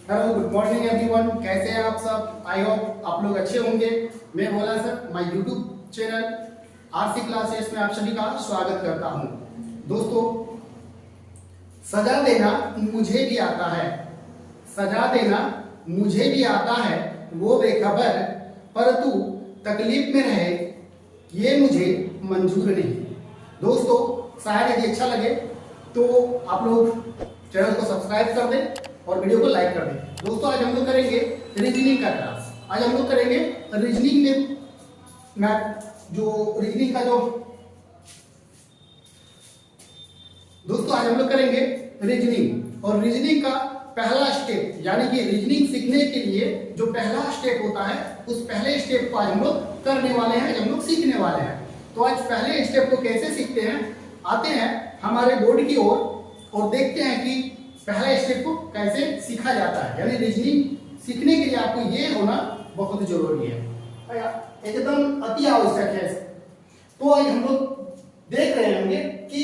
Hello good morning everyone, कैसे हैं आप सब। आई होप आप लोग अच्छे होंगे। मैं Bhola sir my YouTube channel RC classes में आप सभी का स्वागत करता हूं। दोस्तों, सजा देना मुझे भी आता है, सजा देना मुझे भी आता है, वो बेखबर पर तू तकलीफ में रहे ये मुझे मंजूर नहीं। दोस्तों, शायद यदि अच्छा लगे तो आप लोग चैनल को सब्सक्राइब कर दें और वीडियो को लाइक कर दें। दोस्तों, आज हम लोग करेंगे रीजनिंग का क्लास। आज हम लोग करेंगे रीजनिंग में मैथ जो रीजनिंग का जो दोस्तों आज हम लोग करेंगे रीजनिंग, और रीजनिंग का पहला स्टेप यानी कि रीजनिंग सीखने के लिए जो पहला स्टेप होता है उस पहले स्टेप को आज हम लोग करने वाले हैं, हम लोग सीखने वाले हैं। तो आज पहले स्टेप को कैसे सीखते हैं, आते हैं हमारे बोर्ड की ओर और देखते हैं कि पहला स्टेप को कैसे सीखा जाता है। यानी रीजनिंग सीखने के लिए आपको ये होना बहुत जरूरी है, एकदम अति आवश्यक है। तो आज हम लोग देख रहे होंगे कि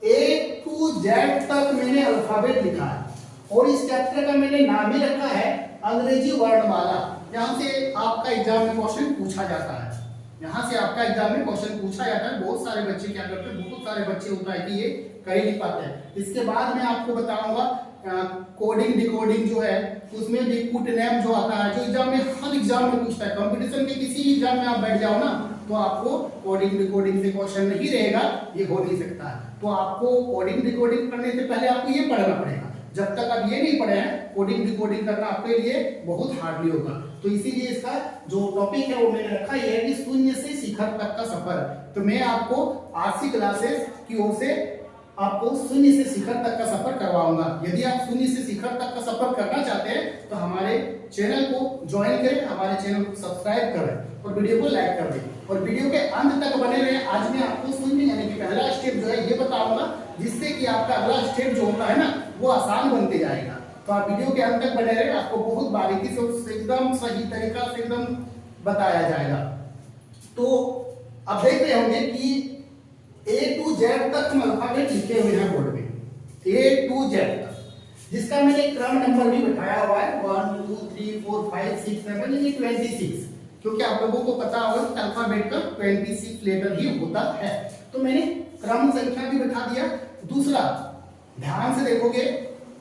ए टू जेड तक मैंने अल्फाबेट लिखा है और इस चैप्टर का मैंने नाम ही रखा है अंग्रेजी वर्णमाला। यहाँ से आपका एग्जाम में क्वेश्चन पूछा जाता है, यहाँ से आपका एग्जाम में क्वेश्चन पूछा जाता है। बहुत सारे बच्चे क्या करते हैं, बहुत सारे बच्चे होता है कि ये कर ही नहीं पाते हैं। इसके बाद मैं आपको बताऊंगा कोडिंग डिकोडिंग जो है उसमें भी पुट नेम जो आता है, जो एग्जाम में हर एग्जाम में पूछता है। कंपटीशन के किसी भी एग्जाम में आप बैठ जाओ ना तो आपको कोडिंग डिकोडिंग से क्वेश्चन नहीं रहेगा, ये हो नहीं सकता है। तो आपको कोडिंग डिकोडिंग करने से पहले आपको ये पढ़ना पड़ेगा। जब तक आप ये नहीं पढ़े हैं, कोडिंग डिकोडिंग करना आपके लिए बहुत हार्डली होगा। तो इसीलिए इसका जो टॉपिक है वो मैंने रखा है कि शून्य से शिखर तक का सफर। तो मैं आपको आरसी क्लासेस की ओर से आपको शून्य से शिखर तक का सफर करवाऊंगा। यदि आप शून्य से शिखर तक का सफर करना चाहते हैं तो हमारे चैनल को ज्वाइन करें, हमारे चैनल को सब्सक्राइब करें और वीडियो को लाइक कर दें और वीडियो के अंत तक बने रहें। आज मैं आपको शून्य यानी कि पहला स्टेप जो है ये बताऊंगा, जिससे कि आपका अगला स्टेप जो होता है ना वो आसान बनते जाएगा। तो आप वीडियो के अंत तक बने रहे, आपको बहुत बारीकी से एकदम सही तरीका से एकदम बताया जाएगा। तो आप देख रहे होंगे कि ए टू जेड तक हम अल्फाबेट लिखे हुए हैं बोर्ड में, ए टू जेड तक, जिसका मैंने क्रम नंबर भी बताया हुआ है 1 2 3 4 5 6 7 यानी 26, क्योंकि आप लोगों को पता होगा कि अल्फाबेट का 26 लेटर ही होता है। तो मैंने क्रम संख्या भी बता दिया। दूसरा, ध्यान से देखोगे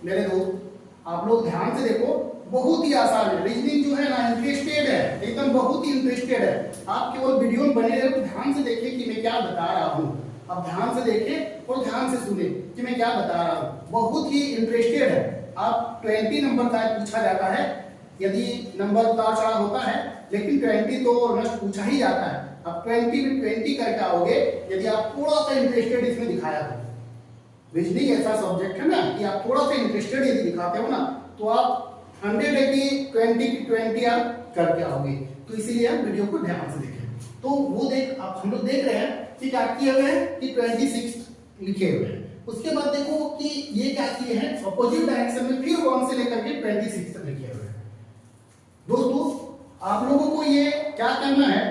मेरे दोस्त, आप लोग ध्यान से देखो, बहुत ही आसान है रीजनिंग जो है ना, इंटरेस्टेड है एकदम, बहुत ही इंटरेस्टेड है। आप केवल वीडियो में बने रहे, ध्यान से देखिए कि मैं क्या बता रहा हूँ। अब ध्यान से देखें और ध्यान से सुने कि मैं क्या बता रहा हूँ, बहुत ही इंटरेस्टेड है। आप 20 नंबर का पूछा जाता है, यदि नंबर उतार चढ़ाव होता है, लेकिन 20 तो ऑलमोस्ट पूछा ही जाता है। अब 20 में 20 करके आओगे यदि आप थोड़ा सा इंटरेस्टेड इसमें दिखाया हो। रीजनिंग ऐसा सब्जेक्ट है ना कि आप थोड़ा सा इंटरेस्टेड यदि दिखाते हो ना तो आप 100 है कि 20 की 20 आप करके आओगे। तो इसीलिए आप वीडियो को ध्यान से देखें। तो वो देख आप हम लोग देख रहे हैं कि क्या किए हुए हैं कि 26 लिखे हुए हैं। उसके बाद देखो कि ये क्या किए हैं, अपोजिट डायरेक्शन में फिर 1 से लेकर के 26 तक लिखे हुए हैं। दोस्तों, आप लोगों को ये क्या करना है,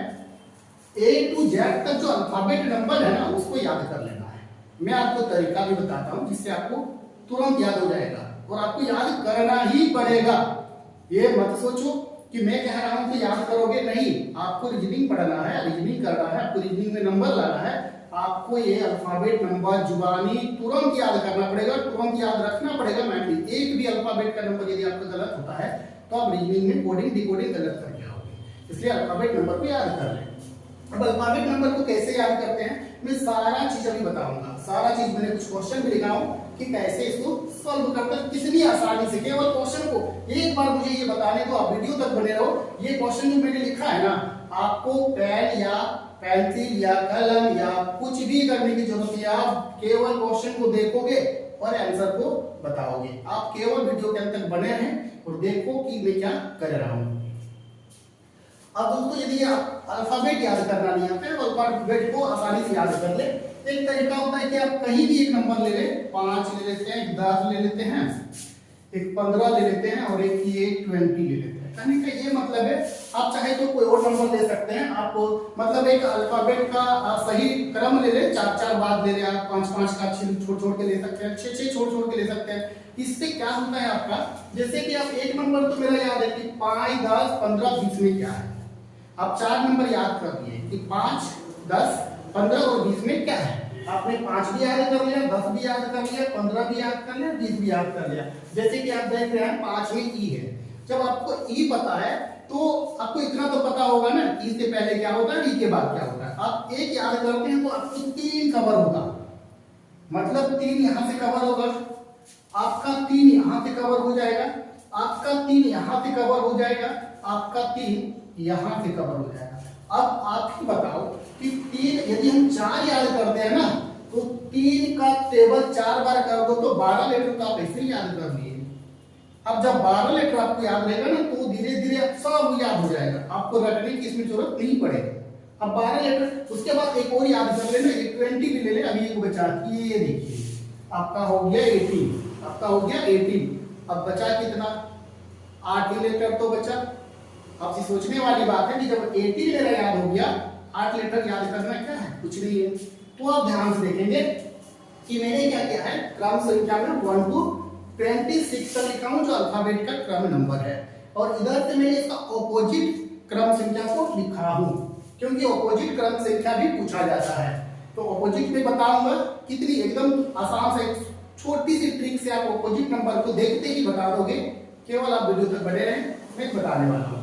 ए टू जेड तक जो अल्फाबेट नंबर है ना उसको याद कर लेना है। मैं आपको तरीका भी बताता हूं जिससे आपको तुरंत याद हो जाएगा और आपको याद करना ही पड़ेगा। ये मत सोचो कि मैं कह रहा हूं कि याद करोगे, नहीं। आपको रीजनिंग पढ़ना है, रीजनिंग करना है, आपको रीजनिंग में नंबर लाना है। आपको ये अल्फाबेट नंबर जुबानी तुरंत याद करना पड़ेगा, तुरंत याद रखना पड़ेगा। मैंने एक भी अल्फाबेट का नंबर यदि आपका गलत होता है तो आप रीजनिंग में कोडिंग डिकोडिंग गलत करके आओगे। इसलिए अल्फाबेट नंबर को याद कर लें। अब अल्फाबेट नंबर को कैसे याद करते हैं मैं सारा चीज अभी बताऊंगा। सारा चीज मैंने कुछ क्वेश्चन भी लिखा हूं कि कैसे इसको सॉल्व करते हैं, कितनी आसानी से। केवल क्वेश्चन को एक बार मुझे ये बताने दो, आप वीडियो तक बने रहो। ये क्वेश्चन जो मैंने लिखा है ना, आपको पेन या पेंसिल या कलम या कुछ भी करने की जरूरत नहीं है। आप केवल क्वेश्चन को देखोगे और आंसर को बताओगे। आप केवल वीडियो के अंत तक बने रहें और देखो कि मैं क्या कर रहा हूं। अब दोस्तों, यदि आप अल्फाबेट याद करना नहीं आता है तो अल्फाबेट को आसानी से याद कर ले। एक तरीका होता है कि आप कहीं भी एक नंबर ले लें, 5 ले लेते हैं, 10 ले लेते हैं, एक 15 ले लेते हैं और एक ये 20 ले लेते हैं। कहने का ये मतलब है आप चाहे तो कोई और नंबर ले सकते हैं, आप मतलब एक अल्फाबेट का सही क्रम ले ले, 4-4 बाद ले ले, आप 5-5 का छोड़ के ले सकते हैं, 6-6 छोड़ के ले सकते हैं। इससे क्या होता है आपका, जैसे कि आप एक नंबर तो मेरा याद है कि 5, 10, 15, 20 में क्या है, आप 4 नंबर याद कर लिए कि 5, 10, 15 और 20 में क्या है। आपने 5 भी याद कर लिया, 10 भी याद कर लिया, 15 भी याद कर लिया, 20 भी याद कर लिया। जैसे कि आप देख रहे हैं 5 में ई है, जब आपको ई पता है तो आपको इतना तो पता होगा ना, ई से पहले क्या होता है, ई के बाद क्या होता है। आप एक याद करते हैं तो आपको 3 कवर होगा, मतलब 3 यहां से कवर होगा, आपका 3 यहां से कवर हो जाएगा, आपका 3 यहां से कवर हो जाएगा, आपका 3 यहां से कवर हो जाएगा। अब आप ही बताओ कि 3 यदि हम 4 याद करते हैं ना, तो 3 का टेबल 4 बार कर दो तो 12 लेटर तो आप ऐसे ही याद कर लिए। अब जब 12 लेटर आपको याद रहेगा ना तो धीरे धीरे सब याद हो जाएगा, आपको रटने की इसमें जरूरत नहीं पड़ेगी। अब 12 लेटर, उसके बाद एक और याद कर लेना, ये 20 भी ले ले। अभी एक बचा, ये देखिए आपका हो गया 18, आपका हो गया 18। अब बचा कितना, 8 लेटर तो बचा। अब सोचने वाली बात है कि जब 80 मेरा याद हो गया, 8 लेटर याद करना क्या है, कुछ नहीं है। तो आप ध्यान से देखेंगे कि मैंने क्या किया है, क्रम संख्या में 1 to 26 तक लिखा हूं जो अल्फाबेट का क्रम नंबर है, और इधर से मैंने इसका ऑपोजिट क्रम संख्या को लिखा हूं, क्योंकि ऑपोजिट क्रम संख्या भी पूछा जाता है। तो ऑपोजिट में बताऊंगा, कितनी एकदम आसान से छोटी सी ट्रिक से आप ऑपोजिट नंबर को देखते ही बता दोगे। केवल आप वीडियो तक बने रहें, मैं बताने वाला हूं।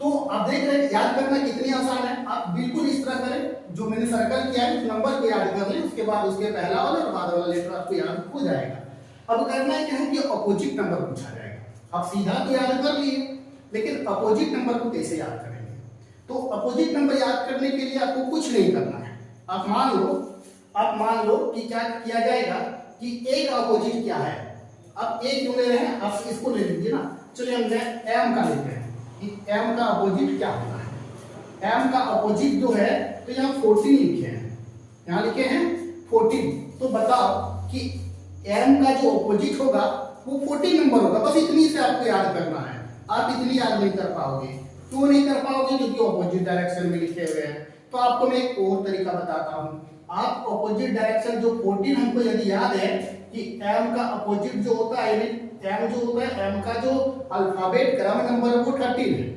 तो आप देख रहे हैं याद करना कितनी आसान है। आप बिल्कुल इस तरह करें, जो मैंने सर्कल किया है उस नंबर को याद कर लें, उसके बाद उसके पहला वाला और बाद वाला लेटर आपको याद हो जाएगा। अब करना क्या है कि अपोजिट नंबर पूछा जाएगा। आप सीधा तो याद कर लिए, लेकिन अपोजिट नंबर को कैसे याद करेंगे। तो अपोजिट नंबर याद करने के लिए आपको कुछ नहीं करना है। आप मान लो कि क्या किया जाएगा कि ए का अपोजिट क्या है। अब ए क्यों ले रहे हैं, आप इसको ले लीजिए ना। चलिए हम एम का लेते हैं कि m का अपोजिट क्या होता है। m का अपोजिट जो है, तो यहाँ 14 लिखे हैं, यहाँ लिखे हैं 14। तो बताओ कि m का जो अपोजिट होगा वो 14 नंबर होगा। बस इतनी से आपको याद करना है। आप इतनी याद नहीं कर पाओगे। क्यों नहीं कर पाओगे, क्योंकि अपोजिट डायरेक्शन में लिखे हुए हैं। तो आपको मैं एक और तरीका बताता हूँ। आप अपोजिट डायरेक्शन जो 14 हमको यदि याद है कि m का अपोजिट जो होता है, m जो होता है, m का जो अल्फाबेट क्रम नंबर वो 13 है,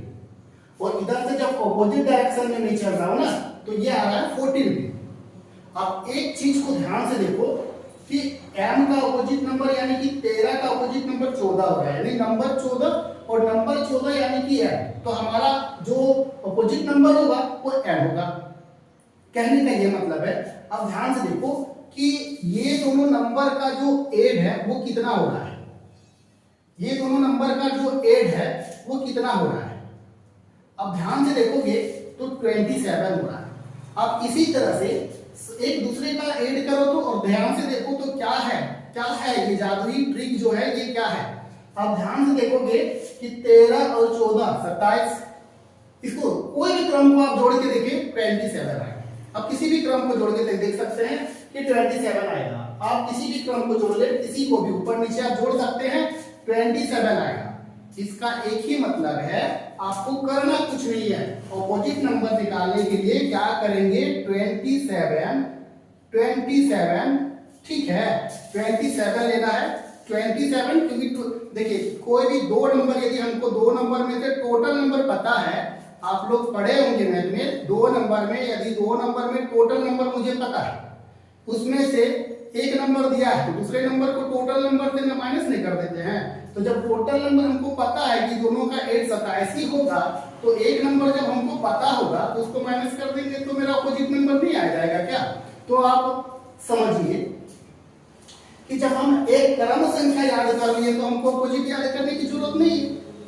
और इधर से जब अपोजिट डायरेक्शन में नहीं चल रहा हूं ना, तो ये आ रहा है 14 में। अब एक चीज को ध्यान से देखो कि m का अपोजिट नंबर यानी कि 13 का अपोजिट नंबर 14 हो रहा है, यानी नंबर 14 और नंबर 14 यानी कि m। तो हमारा जो अपोजिट नंबर होगा वो m होगा। कहने का ये मतलब है, अब ध्यान से देखो कि ये दोनों नंबर का जो एड है वो कितना हो रहा है। ये दोनों नंबर का जो एड है वो कितना हो रहा है। अब ध्यान से देखोगे तो 27 हो रहा है। अब इसी तरह से एक दूसरे का ऐड करो तो, और ध्यान से देखो तो क्या है ये जादुई ट्रिक जो है ये क्या है। अब ध्यान से देखोगे कि 13 और 14 27, इसको कोई भी क्रम को आप जोड़ के देखिए 27 आएगा। अब किसी भी क्रम को जोड़ के देख सकते हैं कि 27 आएगा। आप किसी भी क्रम को जोड़ ले, किसी को भी ऊपर नीचे आप जोड़ सकते हैं, 27 आएगा। इसका एक ही मतलब है, आपको करना कुछ नहीं है। ऑपोजिट नंबर निकालने के लिए क्या करेंगे, 27 ठीक है, 27 लेना है। 27 क्योंकि देखिए कोई भी दो नंबर, यदि हमको दो नंबर में से टोटल नंबर पता है, आप लोग पढ़े होंगे मैथ में, दो नंबर में यदि दो नंबर में टोटल नंबर मुझे पता है, उसमें से एक नंबर दिया है तो दूसरे नंबर को टोटल नंबर से माइनस नहीं कर देते हैं। तो जब टोटल नंबर हमको पता है कि दोनों का एड 87 होगा, तो एक नंबर जब हमको पता होगा तो उसको माइनस कर देंगे तो मेरा अपोजिट नंबर नहीं आ जाएगा क्या। तो आप समझिए कि जब हम एक क्रम संख्या याद कर लिए तो हमको अपोजिट याद करने की जरूरत नहीं,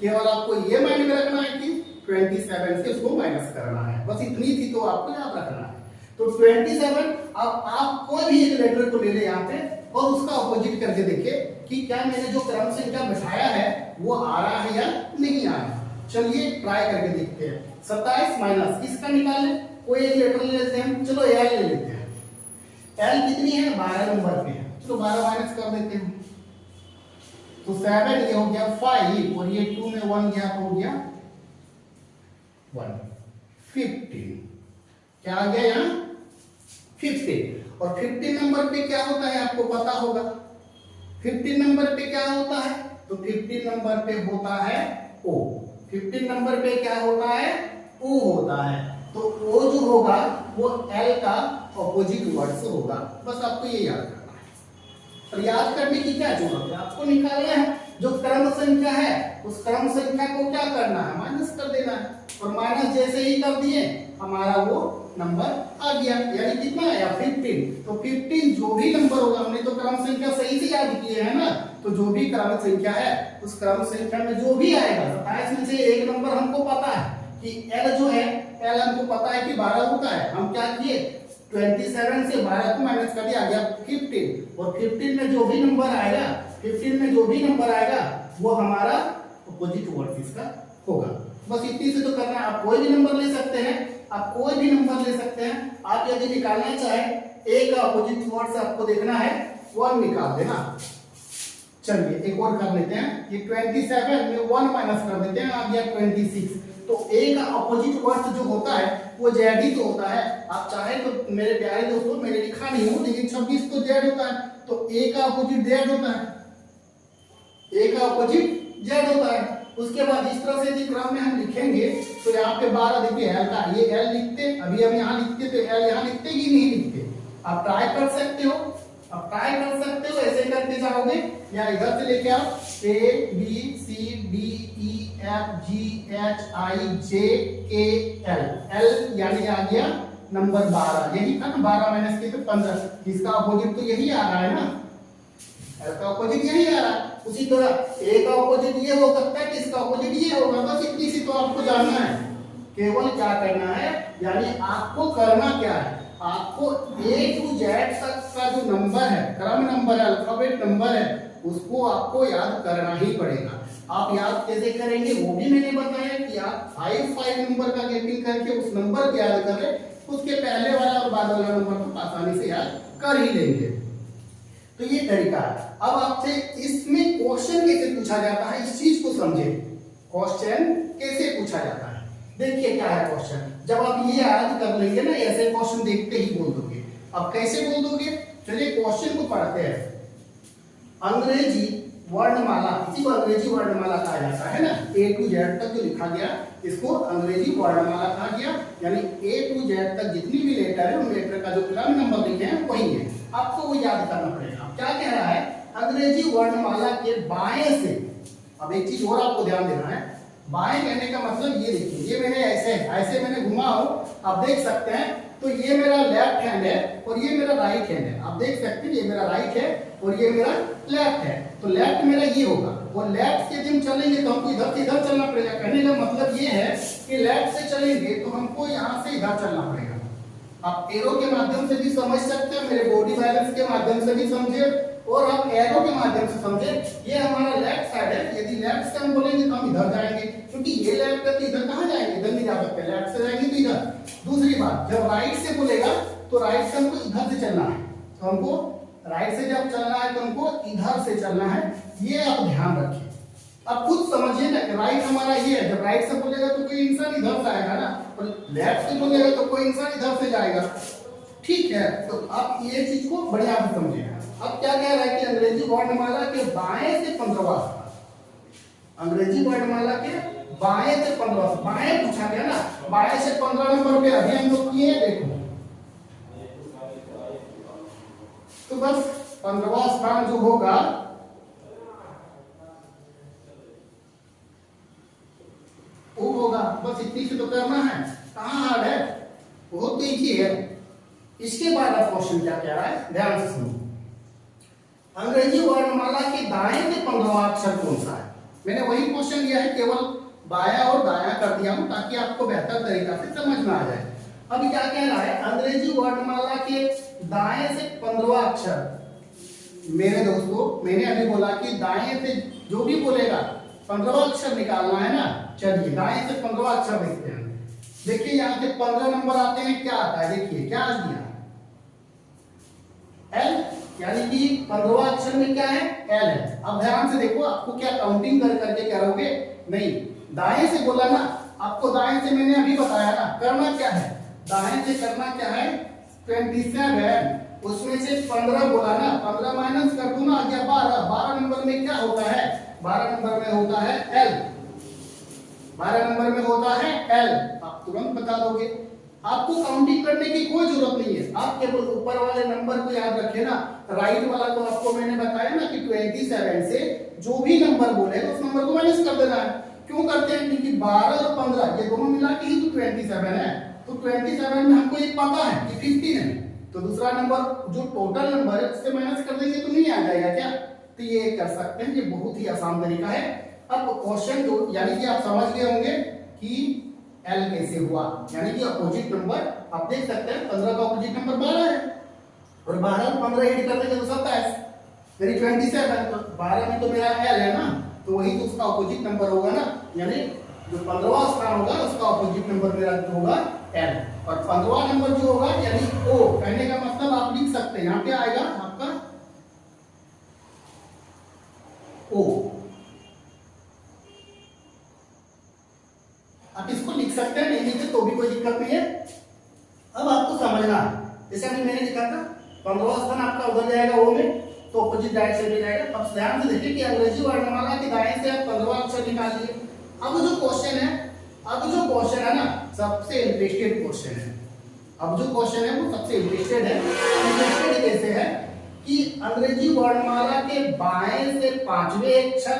केवल आपको ये माइंड में रखना है कि 27 से उसको माइनस करना है, बस इतनी थी तो आपको याद रखना है। तो 27, अब आप कोई भी एक लेटर को ले ले यहाँ पे और उसका अपोजिट करके देखिए कि क्या मैंने जो क्रम संख्या बैठाया है वो आ रहा है या नहीं आ रहा है। चलिए ट्राई करके देखते हैं। 27 माइनस इसका निकाल लें, कोई एक लेटर ले लेते हैं, चलो एल ले लेते हैं। एल कितनी है, 12 नंबर पे है, चलो 12 माइनस कर देते हैं। तो 7 ये हो गया 5 और ये 2 में 1 गया तो हो गया 1 15 क्या आ गया यहाँ 15 और 15 नंबर पे क्या होता है आपको पता होगा 15 नंबर पे क्या होता है तो 15 नंबर पे होता है O 15 नंबर पे क्या होता है O होता है तो O जो होगा वो L का ऑपोजिट वर्ड से होगा बस आपको ये याद करना है और याद करने की क्या जरूरत है आपको निकालना है जो क्रम संख्या है उस क्रम संख्या को क्या करना है माइनस कर देना है और माइनस जैसे ही कर दिए हमारा वो नंबर आ गया यानी कितना आया 15 तो 15 जो भी नंबर होगा हमने तो क्रम संख्या सही से याद किए है ना तो जो भी क्रम संख्या है उस क्रम संख्या में जो भी आएगा 27 में से एक नंबर हमको पता है कि L जो है L हमको पता है कि 12 होता है हम क्या किए 27 से 12 को माइनस कर दिया आ गया 15 और 15 में जो भी नंबर आएगा 15 में जो भी नंबर आएगा वो हमारा अपोजिट वर्ड इसका होगा बस इतनी से तो करना है आप कोई भी नंबर ले सकते हैं आप कोई भी नंबर ले सकते हैं आप यदि निकालना चाहें ए का अपोजिट वर्ड से आपको देखना है 1 निकाल देना चलिए एक और कर लेते हैं ये 27 में 1 माइनस कर देते हैं आ गया 26 तो ए का अपोजिट वर्ड जो होता है वो जेड ही तो होता है आप चाहे तो मेरे प्यारे दोस्तों मैंने लिखा नहीं हूं लेकिन 26 तो जेड होता है तो ए का अपोजिट जेड होता है ए का अपोजिट जेड होता है उसके बाद इस तरह से यदि क्रम में हम लिखेंगे तो यहाँ पे 12 देखिए एल का ये एल लिखते अभी हम यहाँ लिखते तो एल यहाँ लिखते कि नहीं लिखते आप ट्राई कर सकते हो आप ट्राई कर सकते हो ऐसे करते जाओगे या इधर से लेके आओ A B C D E F G H I J K L L यानी आ गया नंबर 12 यही था ना 12 माइनस के तो 15 इसका अपोजिट तो यही आ रहा है ना एल का अपोजिट यही आ रहा है उसी तरह ए का अपोजिट ये हो सकता है कि इसका अपोजिट ये होगा बस इतनी सी तो आपको जानना है केवल क्या करना है यानी आपको करना क्या है आपको ए टू जेड तक का जो नंबर है क्रम नंबर है अल्फाबेट नंबर है उसको आपको याद करना ही पड़ेगा आप याद कैसे करेंगे वो भी मैंने बताया कि आप 5 नंबर का गैपिंग करके उस नंबर को याद कर ले उसके पहले वाला और बाद वाला नंबर को आसानी से याद कर ही लेंगे तो ये तरीका है अब आपसे इसमें क्वेश्चन कैसे पूछा जाता है इस चीज को समझे क्वेश्चन कैसे पूछा जाता है देखिए क्या है क्वेश्चन जब आप ये याद कर लेंगे ना ऐसे क्वेश्चन देखते ही बोल दोगे अब कैसे बोल दोगे चलिए क्वेश्चन को पढ़ते हैं अंग्रेजी वर्णमाला इसी को अंग्रेजी वर्णमाला कहा जाता है ना ए टू जेड तक जो लिखा गया इसको अंग्रेजी वर्णमाला कहा गया यानी ए टू जेड तक जितनी भी लेटर है उन लेटर का जो क्रम नंबर लिखे हैं वही है आपको वो याद करना पड़ेगा क्या कह रहा है अंग्रेजी वर्णमाला के बाएं से अब एक चीज और आपको ध्यान देना है बाएं कहने का मतलब ये देखिए ये मैंने ऐसे मैंने घुमा हो आप देख सकते हैं तो ये मेरा लेफ्ट हैंड है और ये मेरा राइट हैंड है आप देख सकते हैं ये मेरा राइट है और ये मेरा लेफ्ट है तो लेफ्ट मेरा ये होगा और लेफ्ट से जब चलेंगे तो हमको इधर से इधर चलना पड़ेगा कहने का मतलब ये है कि लेफ्ट से चलेंगे तो हमको यहाँ से इधर चलना पड़ेगा आप एरो के माध्यम से भी समझ सकते हैं मेरे बॉडी बैलेंस के माध्यम से भी समझे और आप एरो के माध्यम से समझे ये हमारा लेफ्ट साइड है यदि लेफ्ट से हम बोलेंगे तो हम इधर जाएंगे क्योंकि ये लेफ्ट है तो इधर कहाँ जाएंगे इधर नहीं जा सकते लेफ्ट से जाएंगे तो इधर दूसरी बात जब राइट से बोलेगा तो राइट से हमको इधर से चलना है तो हमको राइट से जब चलना है तो हमको इधर से चलना है ये आप ध्यान रखिए आप खुद समझिए ना राइट हमारा ये है जब राइट से बोलेगा तो कोई इंसान इधर से आएगा ना और लेफ्ट से बोलेगा तो कोई इंसान इधर से जाएगा ठीक है तो आप ये चीज को बढ़िया से समझिए अब क्या कह रहा है कि अंग्रेजी वर्णमाला के बाएं से 15वां अंग्रेजी वर्णमाला के बाएं से 15वां बाएं पूछा गया ना बाएं से 15 नंबर पे अभी हम लोग किए देखो तो बस 15वां स्थान जो होगा वो होगा बस इतनी से तो करना है कहाँ हार्ड है बहुत इजी है इसके बाद अब क्वेश्चन क्या कह रहा है ध्यान से सुनो अंग्रेजी वर्णमाला के दाएं से 15वां अक्षर कौन सा है मैंने वही क्वेश्चन लिया है केवल बाया और दाया कर दिया हूं ताकि आपको बेहतर तरीका से समझ में आ जाए अभी क्या कह रहा है अंग्रेजी वर्णमाला के दाएं से 15वां अक्षर मेरे दोस्तों मैंने अभी बोला कि दाएं से जो भी बोलेगा 15वां अक्षर निकालना है ना चलिए दाएं से 15वां अक्षर देखते हैं देखिए यहाँ से 15 नंबर आते हैं क्या आता है देखिए क्या आ गया एल यानी कि 15वां अक्षर में क्या है, एल है। अब ध्यान से देखो, आपको क्या काउंटिंग कर करके करोगे नहीं, दाएं से बोला ना, आपको दाएं से मैंने अभी बताया ना, करना क्या है, दाएं से करना क्या है 27, उसमें से 15 बोला ना, 15 माइनस कर दूं ना, आ गया 12। 12 नंबर में क्या होता है, 12 नंबर में होता है एल, 12 नंबर में होता है एल। आप तुरंत बता दोगे, आपको काउंटिंग करने की कोई जरूरत नहीं है, आप केवल ऊपर वाले नंबर को याद रखे ना। राइट वाला तो आपको मैंने बताया ना कि 27 से जो भी नंबर बोलेगा उस नंबर को माइनस कर देना है। क्यों करते हैं, क्योंकि 12 और 15 ये दोनों मिला के ही तो 27 है, तो 27 में हमको ये पता है कि 15 है, तो दूसरा नंबर जो टोटल नंबर है उससे माइनस कर देंगे तो नहीं आ जाएगा क्या, तो ये कर सकते हैं, ये बहुत ही आसान तरीका है। अब क्वेश्चन जो यानी कि आप समझ गए होंगे कि एल कैसे हुआ, यानी कि अपोजिट नंबर आप देख सकते हैं 15 का अपोजिट नंबर 12 है, और 12 और 15 ऐड कर देंगे तो 27, यानी 27। तो 12 में तो मेरा एल है ना, तो वही तो उसका अपोजिट नंबर होगा ना, यानी जो 15वां स्थान होगा उसका अपोजिट नंबर मेरा जो होगा एल, और 15वां नंबर जो होगा यानी ओ। कहने का मतलब आप लिख सकते हैं, यहाँ पे आएगा आपका ओ, आप इसको लिख सकते हैं, नहीं लिखे तो भी कोई दिक्कत नहीं है। अब आपको समझना, जैसे अभी मैंने लिखा था 15वां स्थान आपका उधर जाएगा ओ में, तो अपोजिट डायरेक्ट साइड में जाएगा। अब ध्यान से देखिए कि अंग्रेजी वर्णमाला के दाएं से आप 15वां अक्षर निकालिए। अब जो क्वेश्चन है ना, सबसे इंटरेस्टेड क्वेश्चन है। अब जो क्वेश्चन है वो सबसे इंटरेस्टेड है। इंटरेस्टेड कैसे है कि अंग्रेजी वर्णमाला के बाएं से 5वें अक्षर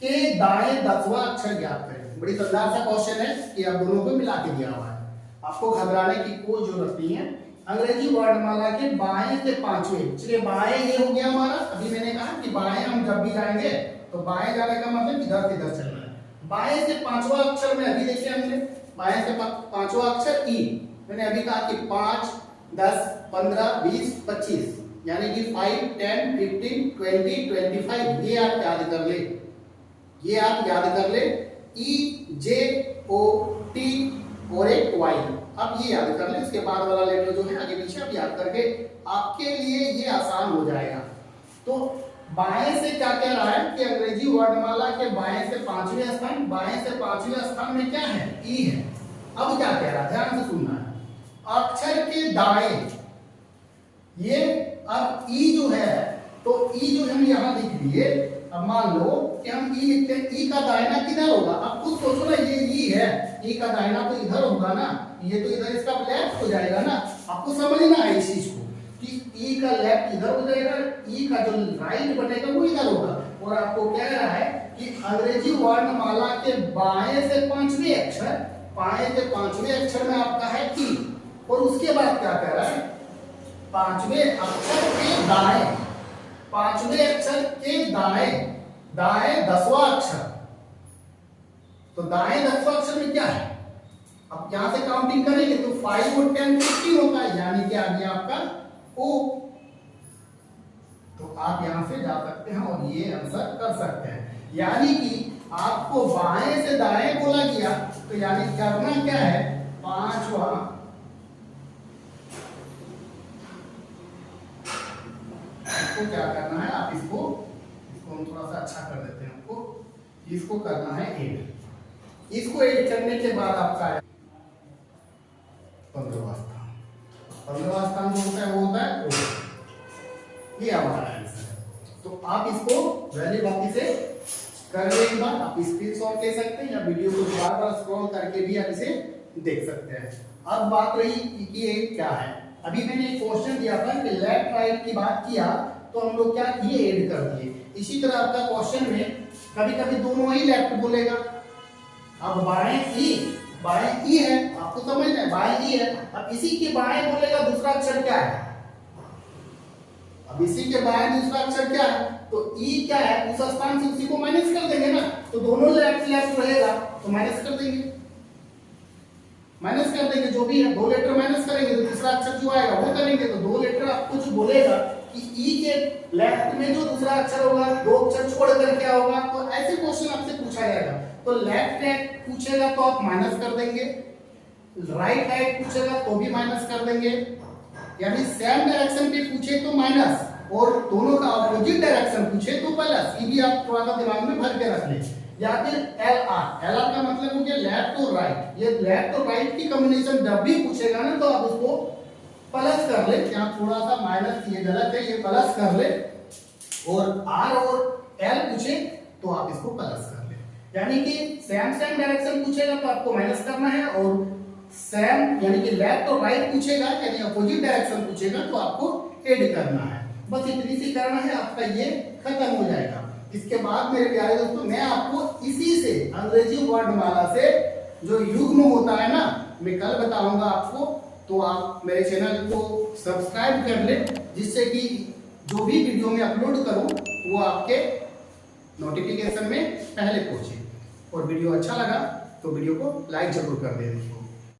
के दाएं 10वां अक्षर ज्ञात करें। बड़ी शानदार सा क्वेश्चन है कि आप दोनों को मिला के दिया हुआ है, आपको घबराने की कोई जरूरत नहीं है। अंग्रेजी वर्णमाला के बाएं से 5वें, चलिए बाएं ये हो गया हमारा। अभी मैंने कहा कि बाएं हम जब भी जाएंगे तो बाएं जाने का मतलब इधर से इधर चलना है। बाएं से 5वां अक्षर में अभी देखिए हमने बाएं से 5वां अक्षर ई, मैंने अभी कहा कि 5, 10, 15, 20, 25, यानी कि 5, 10, 15, 20, 25, ये आप याद कर ले, ये आप याद कर ले, ई जे ओ टी और एक वाई, अब ये याद कर ले। इसके बाद वाला लेटर जो है आगे पीछे आप याद करके आपके लिए ये आसान हो जाएगा। तो बाएं से क्या कह रहा है कि अंग्रेजी वर्णमाला के बाएं से 5वें स्थान, बाएं से 5वें स्थान में क्या है, ई है। अब क्या कह रहा है, ध्यान से सुनना है, अक्षर के दाएं, ये अब ई जो है, तो ई जो हम यहां लिख दिए। अब मान लो कि हम ई लिखते हैं, ई का दाहिना किधर होगा, अब खुद सोचो ना, ये ई है, ई का दाहिना तो इधर होगा ना, ये तो इधर इसका लेफ्ट हो जाएगा ना। आपको समझना है इस चीज को कि ई का लेफ्ट इधर हो जाएगा, ई का जो राइट बनेगा वो इधर होगा। और आपको कह रहा है कि अंग्रेजी वर्णमाला के बाएं से 5वें अक्षर, बाएं से 5वें अक्षर में आपका है ई, और उसके बाद क्या कह रहा है, 5वें अक्षर के दाएं, 5वें अक्षर के दाएं, दाएं 10वां अक्षर, तो दाएं 10वां अक्षर में क्या है, अब यहां से काउंटिंग करेंगे तो 5 और 10 15 होता है, यानी कि आ गया आपका ओ। तो आप यहां से जा सकते हैं और ये आंसर कर सकते हैं। यानी कि आपको बाएं से दाएं बोला गया, तो यानी करना क्या है, 5वां आपको क्या करना है, आप इसको हम थोड़ा सा अच्छा कर देते हैं, आपको इसको करना है ऐड। इसको ऐड करने के बाद आपका 15वां स्थान, 15वां स्थान जो होता है वो होता है ओ। ये हमारा आंसर है। तो आप इसको वैली बाकी से कर ले एक बार, आप स्क्रीनशॉट ले सकते हैं या वीडियो को बार बार स्क्रॉल करके भी आप इसे देख सकते हैं। अब बात रही कि ये क्या है, अभी मैंने एक क्वेश्चन दिया था कि लेफ्ट राइट की बात किया तो हम लोग क्या किए, ऐड कर दिए। इसी तरह आपका क्वेश्चन में कभी कभी दोनों ही लेफ्ट बोलेगा। अब बाएं ई है, आपको समझना है, बाएं ई है। अब इसी के बाएं बोलेगा दूसरा अक्षर क्या है, अब इसी के बाएं दूसरा अक्षर क्या है, तो ई क्या है, उस स्थान से उसी को माइनस कर देंगे ना, तो दोनों लेफ्ट लेफ्ट रहेगा तो माइनस कर देंगे, माइनस कर देंगे जो भी है, 2 लेटर माइनस करेंगे तो तीसरा अक्षर जो आएगा वो करेंगे। तो 2 लेटर आपको जो बोलेगा कि ई के लेफ्ट में जो दूसरा अक्षर होगा 2 अक्षर छोड़कर क्या होगा, तो ऐसे क्वेश्चन आपसे पूछा जाएगा। तो लेफ्ट राइट पूछेगा तो आप माइनस कर देंगे, राइट पूछेगा तो भी माइनस कर देंगे, यानी सेम डायरेक्शन पे पूछे तो माइनस, और दोनों का अपोजिट डायरेक्शन पूछे तो प्लस, ये भी आप थोड़ा सा दिमाग में भर के रख ले। या फिर एल आर का मतलब हो गया लेफ्ट और राइट, ये लेफ्ट और राइट की कॉम्बिनेशन जब भी पूछेगा ना तो आप उसको प्लस कर ले, यहाँ थोड़ा सा माइनस ये गलत है, ये प्लस कर ले। और आर और एल पूछे तो आप इसको प्लस कर ले, यानी कि सेम सेम डायरेक्शन पूछेगा तो आपको माइनस करना है, और सेम यानी कि लेफ्ट और राइट पूछेगा यानी अपोजिट डायरेक्शन पूछेगा तो आपको ऐड करना है। बस इतनी सी करना है, आपका ये खत्म हो जाएगा। इसके बाद मेरे प्यारे दोस्तों मैं आपको इसी से अंग्रेजी वर्णमाला से जो युग्म होता है ना, मैं कल बताऊंगा आपको, तो आप मेरे चैनल को सब्सक्राइब कर ले, जिससे कि जो भी वीडियो मैं अपलोड करूं वो आपके नोटिफिकेशन में पहले पहुंचे। और वीडियो अच्छा लगा तो वीडियो को लाइक जरूर कर दें।